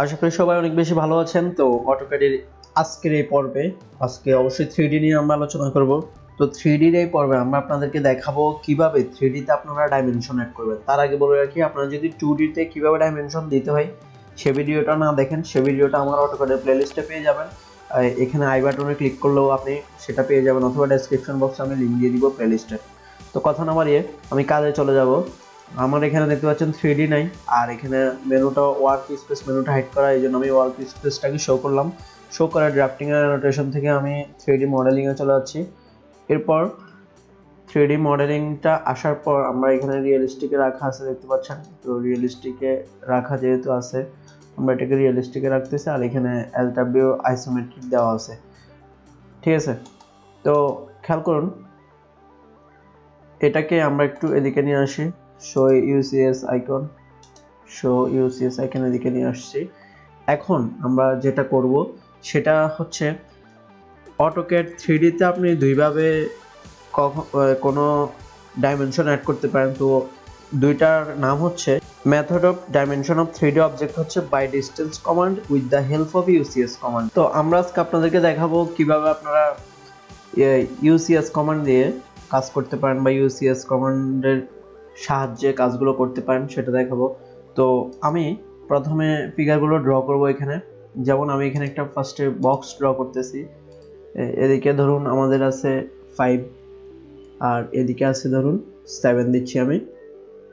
আশা করি সবাই অনেক বেশি ভালো আছেন। তো অটোক্যাডের আজকের এই পর্বে আজকে অবশ্যই 3D নিয়ে আমরা আলোচনা করব। তো 3D এর এই পর্বে আমরা আপনাদেরকে দেখাবো কিভাবে 3D তে আপনারা ডাইমেনশন এড করবেন। তার আগে বলে রাখি, আপনারা যদি 2D তে কিভাবে ডাইমেনশন দিতে হয় সে ভিডিওটা না দেখেন, সে ভিডিওটা আমার অটোক্যাডের প্লেলিস্টে পেয়ে যাবেন। এখানে আই বাটনে ক্লিক করলেও আপনি সেটা পেয়ে যাবেন, অথবা ডেসক্রিপশন বক্সে আমি লিংক দিয়ে দিব প্লেলিস্টে। তো কথা না বাড়িয়ে আমি কাজে চলে যাব। আমার এখানে দেখতে পাচ্ছেন 3D নাই, আর এখানে মেনুটা ওয়ার্ক স্পেস মেনুটা হাইড করা, এই জন্য আমি ওয়ার্ক স্পেসটাকে শো করলাম। শো করা ড্রাফটিং এর অ্যানোটেশন থেকে আমি 3D মডেলিং এ চলে যাচ্ছি। এরপর 3D মডেলিংটা আসার পর আমরা এখানে রিয়েলিস্টিকে রাখা আছে দেখতে পাচ্ছেন। তো রিয়েলিস্টিকে রাখা যেহেতু আছে, আমরা এটাকে রিয়েলিস্টিকে রাখতেছি, আর এখানে এলডব্লিউ আইসোমেট্রিক দেওয়া আছে। ঠিক আছে, তো খেয়াল করুন, এটাকে আমরা একটু এদিকে নিয়ে আসি। Show UCS icon, show UCS icon এদিকে নিয়ে আসছি। এখন আমরা যেটা করব সেটা হচ্ছে, অটোক্যাড 3D তে আপনি দুইভাবে কোনো ডাইমেনশন অ্যাড করতে পারেন। তো দুইটার নাম হচ্ছে method of dimension of 3D object হচ্ছে by distance command with the help of UCS command. তো আমরা আজকে আপনাদেরকে দেখাবো কিভাবে আপনারা ইউসিএস কমান্ড দিয়ে কাজ করতে পারেন বা ইউসিএস কমান্ডের সাহায্যে কাজগুলো করতে পারেন সেটা দেখাবো। তো আমি প্রথমে ফিগারগুলো ড্র করব এখানে। যেমন আমি এখানে একটা ফার্স্টে বক্স ড্র করতেছি। এদিকে ধরুন আমাদের আছে 5, আর এদিকে আছে ধরুন 7 দিচ্ছি আমি।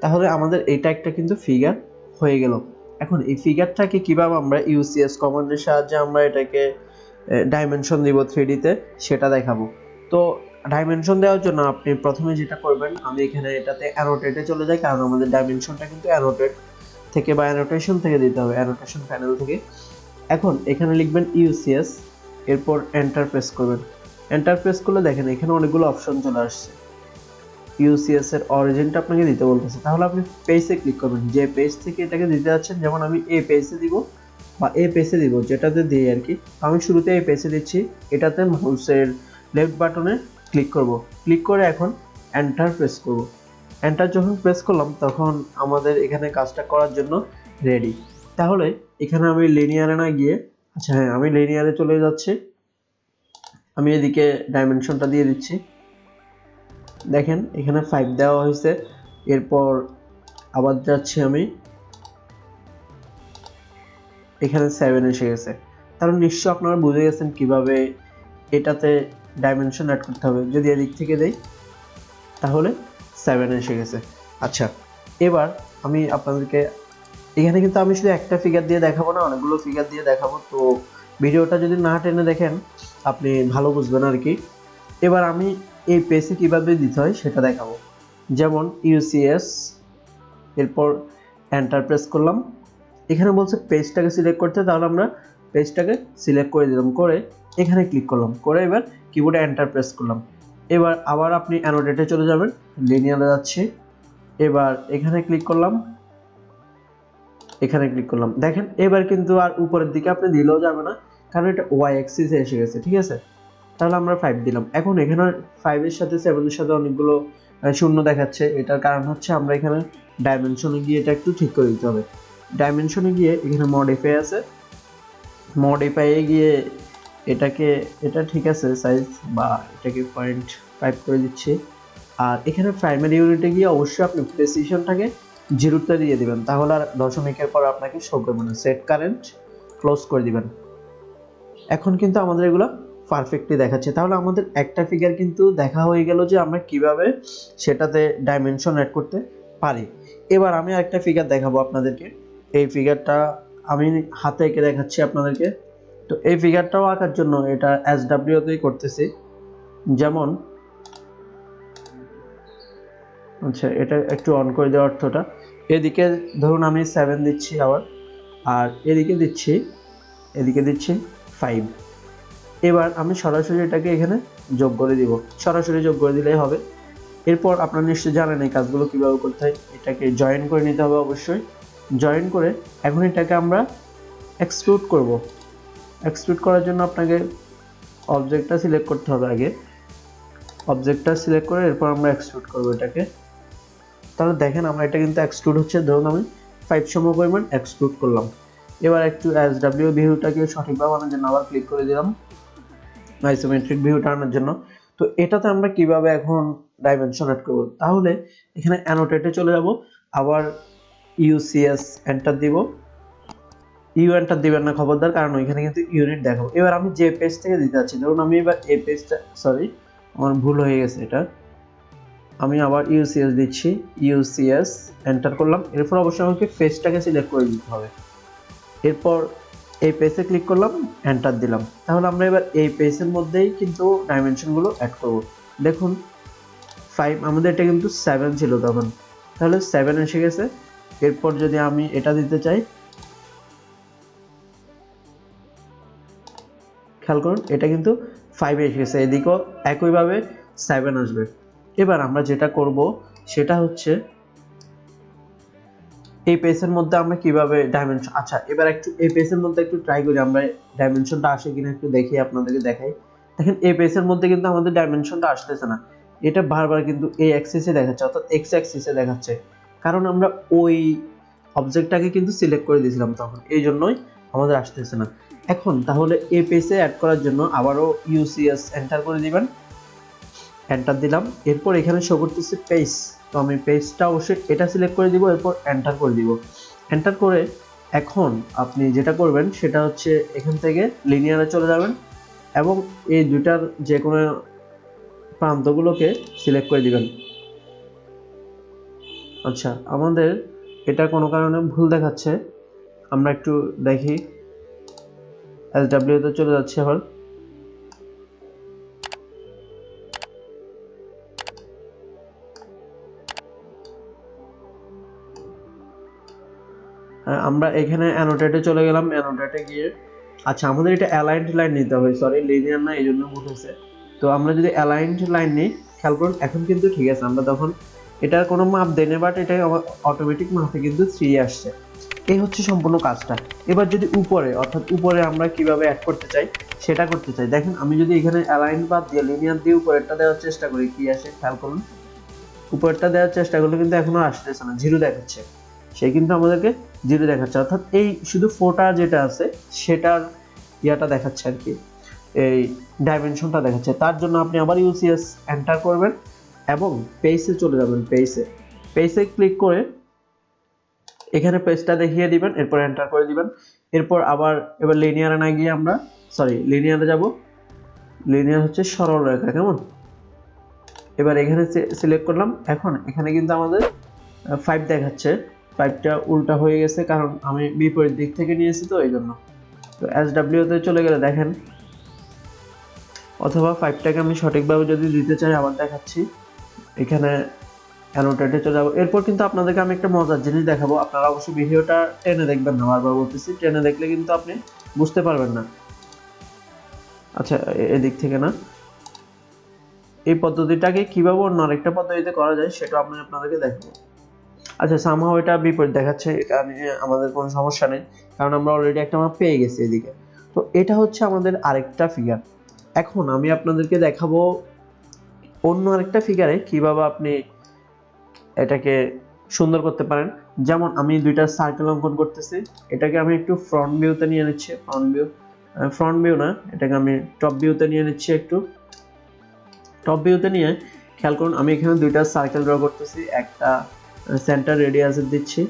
তাহলে আমাদের এটা একটা কিন্তু ফিগার হয়ে গেল। এখন এই ফিগারটাকে কিভাবে আমরা ইউসিএস কমান্ডের সাহায্যে আমরা এটাকে ডাইমেনশন দিব 3D তে সেটা দেখাবো। তো ডাইমেনশন দেওয়ার জন্য আপনি প্রথমে যেটা করবেন, আমি এখানে এটাতে অ্যানোটেটে চলে যাই, কারণ আমাদের ডাইমেনশনটা কিন্তু অ্যানোটেট থেকে বা অ্যানোটেশন থেকে দিতে হবে, অ্যানোটেশন প্যানেল থেকে। এখন এখানে লিখবেন ইউসিএস, এরপর এন্টার প্রেস করবেন। এন্টার প্রেস করলে দেখেন এখানে অনেকগুলো অপশন চলে আসছে। ইউসিএস এর অরিজিনটা আপনাকে দিতে বলতেছে, তাহলে আপনি পেজে ক্লিক করবেন, যে পেজ থেকে এটাকে দিতে যাচ্ছেন। যেমন আমি এই পেজে দিব বা এই পেজে দিব, যেটাতে দিই আর কি। আমি শুরুতে এই পেজে দিচ্ছি, এটাতে মাউসের লেফট বাটনে ক্লিক করব। ক্লিক করে এখন এন্টার প্রেস করব। এন্টার যখন প্রেস করলাম তখন আমাদের এখানে কাজটা করার জন্য রেডি। তাহলে এখানে আমি লিনিয়ারে না গিয়ে, আচ্ছা হ্যাঁ, আমি লিনিয়ারে চলে যাচ্ছি। আমি এদিকে ডাইমেনশনটা দিয়ে দিচ্ছি। দেখেন এখানে 5 দেওয়া হয়েছে। এরপর আবার যাচ্ছি আমি, এখানে 7 এসে গেছে। তাহলে নিশ্চয় আপনারা বুঝে গেছেন কিভাবে এটাতে ডাইমেনশন অ্যাড করতে হবে। যদি এদিক থেকে দেই তাহলে 7 এসে গেছে। আচ্ছা, এবার আমি আপনাদেরকে এখানে কিন্তু আমি শুধু একটা ফিগার দিয়ে দেখাবো না, অনেকগুলো ফিগার দিয়ে দেখাবো। তো ভিডিওটা যদি না টেনে দেখেন আপনি ভালো বুঝবেন আর কি। এবার আমি এই পেজে কিভাবে দিতে হয় সেটা দেখাবো। যেমন ইউসিএস, এরপর এন্টার প্রেস করলাম। এখানে বলছে পেজটাকে সিলেক্ট করতে, তাহলে আমরা পেজটাকে সিলেক্ট করে দিলাম, করে এখানে ক্লিক করলাম, করে এবার কিবোর্ডে এন্টার প্রেস করলাম। এবার আবার আপনি অ্যানোটেটে চলে যাবেন, লিনিয়ারে যাচ্ছি। এবার এখানে ক্লিক করলাম, এখানে ক্লিক করলাম। দেখেন এবার কিন্তু আর উপরের দিকে আপনি দিলেও যাবে না, কারণ এটা ওয়াই অ্যাক্সিসে এসে গেছে। ঠিক আছে, তাহলে আমরা 5 দিলাম। এখন এখানে 5 এর সাথে 7 এর সাথে অনেকগুলো শূন্য দেখাচ্ছে। এটার কারণ হচ্ছে আমরা এখানে ডাইমেনশনে গিয়ে এটা একটু ঠিক করে দিতে হবে। ডাইমেনশনে গিয়ে এখানে মডিফাই আছে, মডিফাইয়ে গিয়ে এটাকে, এটা ঠিক আছে সাইজ, বা এটাকে 0.5 করে দিচ্ছি। আর এখানে প্রাইমারি ইউনিটে গিয়ে অবশ্যই আপনি প্রেসিশনটাকে 0তে দিয়ে দিবেন, তাহলে আর দশমিকের পর আপনাকে শো করবে না। সেট কারেন্ট ক্লোজ করে দিবেন। এখন কিন্তু আমাদের এগুলো পারফেক্টলি দেখাচ্ছে। তাহলে আমাদের একটা ফিগার কিন্তু দেখা হয়ে গেল যে আমরা কিভাবে সেটাতে ডাইমেনশন অ্যাড করতে পারি। এবার আমি আরেকটা ফিগার দেখাবো আপনাদেরকে। এই ফিগারটা আমি হাতে এঁকে দেখাচ্ছি আপনাদেরকে। তো এই ফিগারটাও আঁকার জন্য এটা এসডব্লিউ তেই করতেছি। যেমন, আচ্ছা এটা একটু অন করে দেওয়ার অর্থটা, এদিকে ধরুন আমি 7 দিচ্ছি আবার, আর এদিকে দিচ্ছি, এদিকে দিচ্ছি 5। এবার আমি সরাসরি এটাকে এখানে যোগ করে দিব, সরাসরি যোগ করে দিলেই হবে। এরপর আপনারা নিশ্চয়ই জানেন এই কাজগুলো কিভাবে করতে হয়। এটাকে জয়েন করে নিতে হবে অবশ্যই। জয়েন করে এখন এটাকে আমরা এক্সট্রুড করব। এক্সট্রুড করার জন্য আপনাকে অবজেক্টটা সিলেক্ট করতে হবে আগে। অবজেক্টটা সিলেক্ট করে এরপর আমরা এক্সট্রুড করব এটাকে। তাহলে দেখেন আমরা এটা কিন্তু এক্সট্রুড হচ্ছে। ধরুন আমি 5 সমপরিমাণ এক্সট্রুড করলাম। এবার একটু SW ভিউটাকে সঠিকভাবে আনার জন্য আবার ক্লিক করে দিলাম আইসোমেট্রিক ভিউটা আনার জন্য। তো এটাতে আমরা কিভাবে এখন ডাইমেনশন অ্যাড করব, তাহলে এখানে অ্যানোটেটে চলে যাব, আবার ইউসিএস এন্টার দিব। ইউ এন্টার দিবেন না খবরদার, কারণ ওইখানে কিন্তু ইউনিট দেখাবো। এবার আমি যে পেজ থেকে দিতে যাচ্ছি, ধরুন আমি এবার এই পেজটা, সরি আমার ভুল হয়ে গেছে, এটা আমি আবার ইউসিএস দিচ্ছি, ইউসিএস এন্টার করলাম। এরপর অবশ্যই আমাকে পেজটাকে সিলেক্ট করে দিতে হবে। এরপর এই পেজে ক্লিক করলাম, এন্টার দিলাম। তাহলে আমরা এবার এই পেজের মধ্যেই কিন্তু ডাইমেনশনগুলো অ্যাড করব। দেখুন 5 আমাদের এটা কিন্তু 7 ছিল তখন, তাহলে 7 এসে গেছে। এরপর যদি আমি এটা দিতে চাই, খেয়াল করুন এটা কিন্তু 5 এসে গেছে, এদিকেও একইভাবে 7 আসবে। এবার আমরা যেটা করব সেটা হচ্ছে এই পেজের মধ্যে আমরা কিভাবে ডাইমেনশন, আচ্ছা এবার একটু এই পেজের মধ্যে একটু ট্রাই করি আমরা ডাইমেনশনটা আসে কিনা একটু দেখি, আপনাদেরকে দেখাই। দেখেন এই পেজের মধ্যে কিন্তু আমাদের ডাইমেনশনটা আসতেছে না, এটা বারবার কিন্তু এই অ্যাক্সিসে দেখাচ্ছে, অর্থাৎ এক্স অ্যাক্সিসে দেখাচ্ছে, কারণ আমরা ওই অবজেক্টটাকে কিন্তু সিলেক্ট করে দিয়েছিলাম তখন, এই জন্যই আমাদের আসতেছে না। এখন তাহলে এই পেজে অ্যাড করার জন্য আবারও ইউসিএস এন্টার করে দিবেন, এন্টার দিলাম। এরপর এখানে শো করতেছে পেজ, তো আমি পেজটা অবশ্যই এটা সিলেক্ট করে দিব, এরপর এন্টার করে দিব। এন্টার করে এখন আপনি যেটা করবেন সেটা হচ্ছে এখান থেকে লিনিয়ারে চলে যাবেন এবং এই দুটার যে কোনো প্রান্তগুলোকে সিলেক্ট করে দিবেন। আচ্ছা আমাদের এটা কোনো কারণে ভুল দেখাচ্ছে, আমরা একটু দেখি, SW তে চলে যাচ্ছে আবার। আমরা এখানে অ্যানোটেটে চলে গেলাম, অ্যানোটেটে গিয়ে আচ্ছা আমাদের এটা অ্যালাইনড লাইন নিতে হবে, সরি লিনিয়ার না, এই জন্য ভুল হয়েছে। তো আমরা যদি অ্যালাইনড লাইন নিই, খেয়াল করুন এখন কিন্তু ঠিক আছে, আমরা তখন এটার কোনো মাপ দেই না, বাট এটা অটোমেটিক মাপে কিন্তু 3 আসছে। এই হচ্ছে সম্পূর্ণ কাজটা। এবার যদি উপরে, অর্থাৎ উপরে আমরা কিভাবে অ্যাড করতে চাই সেটা করতে চাই, দেখেন আমি যদি এখানে অ্যালাইন বাদ দিয়ে লিনিয়ার দিয়ে উপরেরটা দেওয়ার চেষ্টা করি, কি আসে খেয়াল করুন, উপরেরটা দেওয়ার চেষ্টা করলে কিন্তু এখনো আসতেছে না, জিরো দেখাচ্ছে, সে কিন্তু আমাদেরকে জিরো দেখাচ্ছে, অর্থাৎ এই শুধু ফোটা যেটা আছে সেটার ইয়াটা দেখাচ্ছে আর কি, এই ডাইমেনশনটা দেখাচ্ছে। তার জন্য আপনি আবার ইউসিএস এন্টার করবেন এবং পেজে চলে যাবেন, পেজে ক্লিক করে এখানে পেজটা দেখিয়ে দিবেন, এরপর এন্টার করে দিবেন। এরপর আবার এবার লিনিয়ারে না গিয়ে আমরা, সরি লিনিয়ারে যাব, লিনিয়ার হচ্ছে সরল রেখা, কেমন। এবার এখানে সিলেক্ট করলাম, এখন এখানে কিন্তু আমাদের 5 দেখাচ্ছে, 5টা উল্টা হয়ে গেছে কারণ আমি বিপরীত দিক থেকে নিয়েছি তো এই জন্য। তো SW তে চলে গেলে দেখেন, অথবা 5টাকে আমি সঠিকভাবে যদি দিতে চাই আবার দেখাচ্ছি, এখানে অ্যানোটেটে চলে যাবো। এরপর কিন্তু আপনাদেরকে আমি একটা মজার জিনিস দেখাবো, আপনারা অবশ্যই ভিডিওটা টেনে দেখবেন না, বারবার বলতেছি, টেনে দেখলে কিন্তু আপনি বুঝতে পারবেন না। আচ্ছা এদিক থেকে না, এই পদ্ধতিটাকে কিভাবে অন্য আরেকটা পদ্ধতিতে করা যায় সেটা আমি আপনাদেরকে দেখাবো। আচ্ছা সামহাও এটা বিপরীত দেখাচ্ছে, এটা নিয়ে আমাদের কোনো সমস্যা নেই, কারণ আমরা অলরেডি একটা মাপ পেয়ে গেছি এদিকে। তো এটা হচ্ছে আমাদের আরেকটা ফিগার। এখন আমি আপনাদেরকে দেখাবো অন্য আরেকটা ফিগারে কিভাবে আপনি এটাকে সুন্দর করতে পারেন। যেমন আমি দুইটা সার্কেল অঙ্কন করতেছি, এটাকে আমি একটু ফ্রন্ট ভিউতে নিয়ে নিচ্ছি, ফ্রন্ট ভিউ না, এটাকে আমি টপ ভিউতে নিয়ে নিচ্ছি, একটু টপ ভিউতে নিয়ে খেয়াল করুন আমি এখানে দুইটা সার্কেল ড্র করতেছি, একটা সেন্টার রেডিয়াস দিচ্ছি,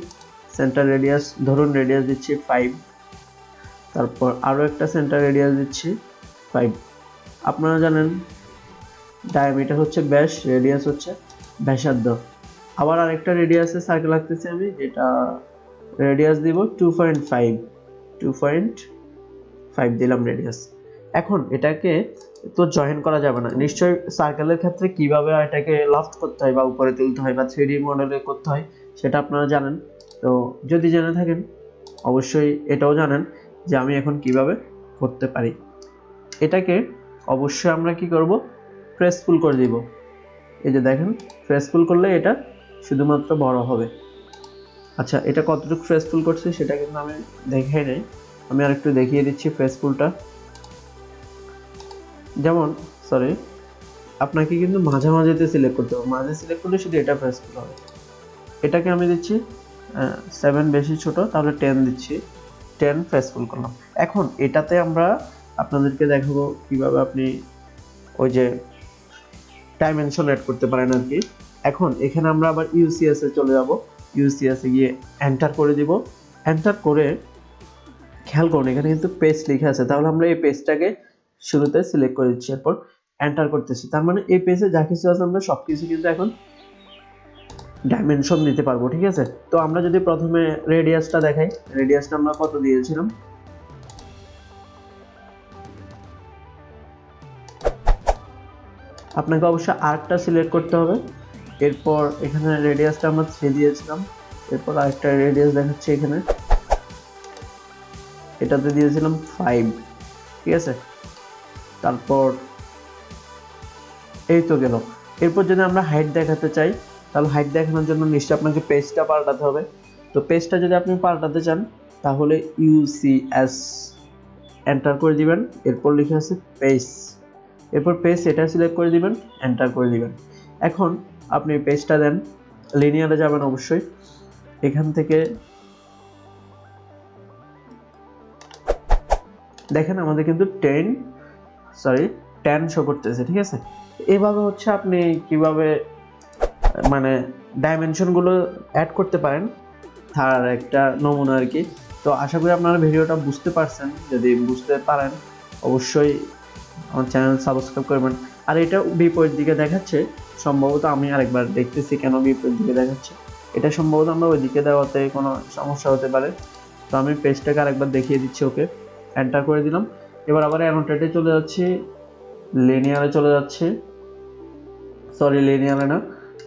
সেন্টার রেডিয়াস ধরুন রেডিয়াস দিচ্ছি 5, তারপর আরো একটা সেন্টার রেডিয়াস দিচ্ছি 5। আপনারা জানেন ডায়ামিটার হচ্ছে ব্যাস, রেডিয়াস হচ্ছে ব্যাসার্ধ। আবার আরেকটা রেডিয়াসে সার্কেল আঁকতেছি আমি, এটা রেডিয়াস দিব 2.5 দিলাম রেডিয়াস। এখন এটাকে তো জয়েন করা যাবে না, নিশ্চয়ই সার্কেলের ক্ষেত্রে কিভাবে এটাকে লফট করতে হয় বা উপরে তুলতে হয় বা 3D মডেলে করতে হয় সেটা আপনারা জানেন। তো যদি জেনে থাকেন অবশ্যই এটাও জানেন যে আমি এখন কিভাবে করতে পারি। এটাকে অবশ্যই আমরা কি করব, প্রেসফুল করে দিব। এই যে দেখেন প্রেসফুল করলে এটা শুধুমাত্র বড় হবে। আচ্ছা এটা কতটুকু প্রেসফুল করছে সেটা কিন্তু আমি দেখাই নাই, আমি আরেকটু দেখিয়ে দিচ্ছি প্রেসফুলটা। যেমন সরি আপনাকে কিন্তু মাঝামাঝিতে সিলেক্ট করতে হবে, মাঝে সিলেক্ট করলে শুধু এটা প্রেসফুল হবে। এটাকে আমি দিচ্ছি 7 বেশি ছোট, তাহলে 10 দিচ্ছি, 10 ফেসফুল করলাম। এখন এটাতে আমরা আপনাদেরকে দেখাবো কিভাবে আপনি ওই যে ডাইমেনশন অ্যাড করতে পারেন আর কি। এখন এখানে আমরা আবার ইউসিএস এ চলে যাব, ইউসিএস এ গিয়ে এন্টার করে দিব। এন্টার করে খেয়াল করুন এখানে কিন্তু পেজ লেখা আছে, তাহলে আমরা এই পেজটাকে শুরুতে সিলেক্ট করে দিচ্ছি, এরপর এন্টার করতেছি। তার মানে এই পেজে যা কিছু আছে আমরা সবকিছু কিন্তু এখন ডাইমেনশন দিতে পারবো, ঠিক আছে। তো আমরা যদি প্রথমে রেডিয়াসটা দেখাই, রেডিয়াসটা আমরা কত দিয়েছিলাম, আপনাকে অবশ্যই আরেকটা সিলেক্ট করতে হবে। এরপর এখানে রেডিয়াসটা আমরা 3 দিয়েছিলাম, এরপর আরেকটা রেডিয়াস দেখাচ্ছে এখানে, এটাতে দিয়েছিলাম 5, ঠিক আছে। তারপর এই তো গেল। এরপর যদি আমরা হাইট দেখাতে চাই, তাহলে হাইট দেখানোর জন্য নিশ্চয়ই আপনাকে পেজটা পাল্টাতে হবে। তো পেজটা যদি আপনি পাল্টাতে চান তাহলে ইউসিএস এন্টার করে দিবেন, এরপর লিখে আছে পেজ, এরপর পেজ এটা সিলেক্ট করে দিবেন, এন্টার করে দিবেন। এখন আপনি পেজটা দেন, লিনিয়ারে যাবেন অবশ্যই, এখান থেকে দেখেন আমাদের কিন্তু 10 শো করতেছে, ঠিক আছে। এভাবে হচ্ছে আপনি কিভাবে মানে ডাইমেনশন গুলো অ্যাড করতে পারেন তার একটা নমুনা আর কি। তো আশা করি আপনারা ভিডিওটা বুঝতে পারছেন, যদি বুঝতে পারেন অবশ্যই আমার চ্যানেল সাবস্ক্রাইব করবেন। আর এটা বিপরীত দিকে দেখাচ্ছে, সম্ভবত আমি আরেকবার দেখতেছি কেন বিপরীত দিকে দেখাচ্ছে, এটা সম্ভবত আমরা ওই দিকে দেওয়াতে কোনো সমস্যা হতে পারে। তো আমি পেজটাকে আরেকবার দেখিয়ে দিচ্ছি, ওকে এন্টার করে দিলাম। এবার আবার অ্যানোটেটে চলে যাচ্ছি, লিনিয়ারে চলে যাচ্ছি, সরি লিনিয়ারে না,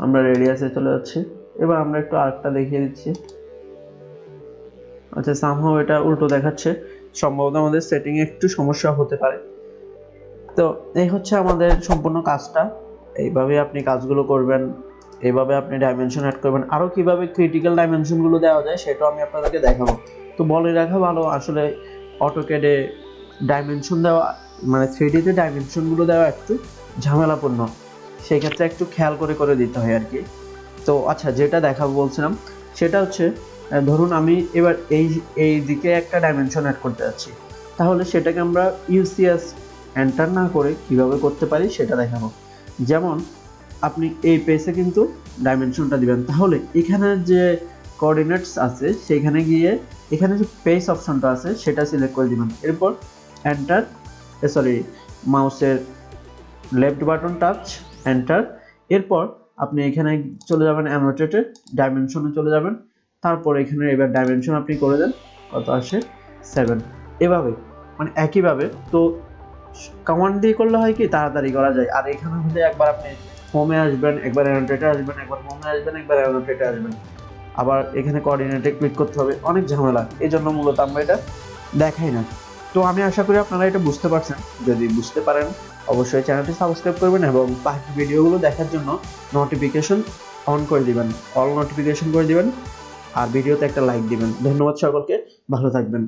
আমরা রেডিয়াসে চলে যাচ্ছি। এবার আমরা একটু আরেকটা দেখিয়ে দিচ্ছি, আচ্ছা সামহাও এটা উল্টো দেখাচ্ছে, সম্ভবত আমাদের সেটিং এ একটু সমস্যা হতে পারে। তো এই হচ্ছে আমাদের সম্পূর্ণ কাজটা, এইভাবে আপনি কাজগুলো করবেন, এইভাবে আপনি ডাইমেনশন অ্যাড করবেন। আরো কিভাবে ক্রিটিক্যাল ডাইমেনশন গুলো দেওয়া যায় সেটাও আমি আপনাদেরকে দেখাবো। তো বলে রাখা ভালো, আসলে অটোক্যাডে ডাইমেনশন দেওয়া মানে 3D তে ডাইমেনশন গুলো দেওয়া একটু ঝামেলাপূর্ণ, সেই ক্ষেত্রে একটু খেয়াল করে করে দিতে হয় আর কি। তো আচ্ছা যেটা দেখাবো বলছিলাম সেটা হচ্ছে, ধরুন আমি এবার এই দিকে একটা ডাইমেনশন অ্যাড করতে যাচ্ছি, তাহলে সেটাকে আমরা ইউসিএস এন্টার না করে কিভাবে করতে পারি সেটা দেখাবো। যেমন আপনি এই পেজে কিন্তু ডাইমেনশনটা দিবেন, তাহলে এখানে যে কোঅর্ডিনেটস আছে সেখানে গিয়ে এখানে যে পেজ অপশনটা আছে সেটা সিলেক্ট করে দিবেন, এরপর এন্টার সরি মাউসের লেফট বাটন টাচ এন্টার, এরপর আপনি এখানে চলে যাবেন অ্যানোটেটে, ডাইমেনশনে চলে যাবেন, তারপর এখানে এবার ডাইমেনশন আপনি করে দেন কত আসে 7, এভাবে মানে একইভাবে। তো কমান্ড দিয়ে করলে হয় কি তাড়াতাড়ি করা যায়। আর এখানে হলে একবার আপনি হোমে আসবেন, একবার অ্যানোটেটে আসবেন, একবার হোমে আসবেন, একবার অ্যানোটেটে আসবেন, আবার এখানে কোঅর্ডিনেটে ক্লিক করতে হবে, অনেক ঝামেলা, এই জন্য মূলত আমরা এটা দেখাই না। তো আমি আশা করি আপনারা এটা বুঝতে পারছেন, যদি বুঝতে পারেন অবশ্যই চ্যানেলটি সাবস্ক্রাইব করবেন এবং বাকি ভিডিওগুলো দেখার জন্য নোটিফিকেশন অন করে দিবেন, অল নোটিফিকেশন করে দিবেন, আর ভিডিওতে একটা লাইক দিবেন। ধন্যবাদ সকলকে, ভালো থাকবেন।